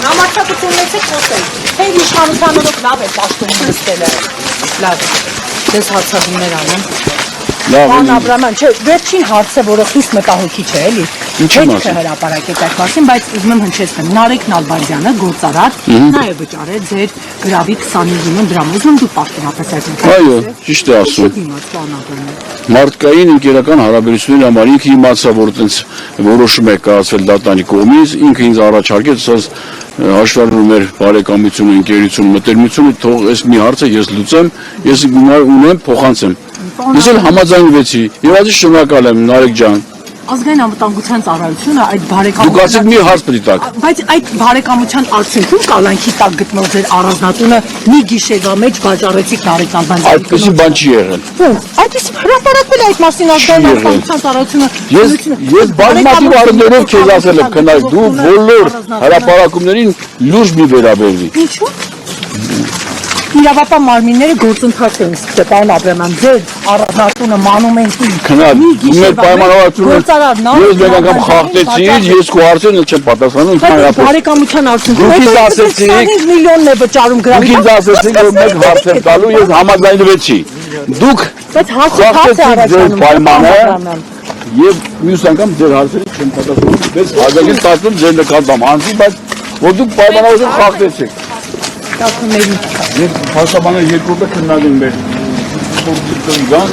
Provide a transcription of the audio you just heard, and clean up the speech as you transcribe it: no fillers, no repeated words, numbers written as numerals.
Համարտակություններից խոսել, թե իշխանությանով լավ է պաշտոնում նստել է, լավ, դες հարցադրումներ անեմ։ Պարոն Աբրահամյան, չէ, վերջին հարցը, որը խիստ մտահոգիչ է, էլի, պետքը հրապարակեց այդ մասին, բայց ուզում եմ հնչեցնեմ, Նարեկ Նալբանդյանը, գործարար, նաև վճարեց ձեր գրավի 25 միլիոն դրամ, ուզում դուք պաշտոնապես այդ նկատի։ Այո, ճիշտ է ասում։ Մարդկային ընկերական հարաբերությունների համար ինքը իմացա, որ այդպես որոշում է կայացվել դատանի կողմից, ինքը ինձ առաջարկեց, ասած հաշվառում էր բարեկամությունը, ընկերությունը, մտերմությունը, թող այս մի հարցը ես լուծեմ, ես ունեմ, փոխանցեմ։ Ես էլ համաձայնվեցի, եւ ազգի շնորհակալ եմ Նարեկ ջան։ Ազգային անվտանգության ծառայությունը այդ բարեկամության Դուք ասեք մի հարց պետք է տաք։ Բայց այդ բարեկամության արդյունքում կալանքի տակ գտնող ձեր առանձնատունը մի գիշերվա մեջ վաճառեցիք Նարեկ Նալբանդյանի։ Այդպեսի բան չի եղել։ Այդպես հրապարակվել այդ մասին ազգային անվտանգության ծառայությունը։ Ես բազմաթիվ առիթներով քեզ ասել եմ, քնայ դու բոլոր հրապարակումներին լուրջ մի վերաբերվի։ Ինչու՞։ Իրավապահ մարմինները գործընթաց են սկսել, պարոն Աբրահամյան, ձեր առանձնատունը մանումենտի Մեր պայմանավորվածությունը ես մեկ անգամ խախտեցի, ես քո հարցերն չեմ պատասխանում, բարեկամության արդյունքում 25 միլիոնն է վճարում գրավի։ Դուք ինձ ասեցիք, որ մեկ հարց եմ տալու, ես համաձայնվեցի։ Դուք խախտեցիք ձեր պայմանը եւ մյուս անգամ ձեր հարցերին չեմ պատասխանում, բայց հաջողին տածում ձեր նկատմամբ անձի, բայց որ դուք պայմանավորություն խախտեցիք։ Ես հաստաբանը երկրորդը քննադեմ մեր փորձի կնգան,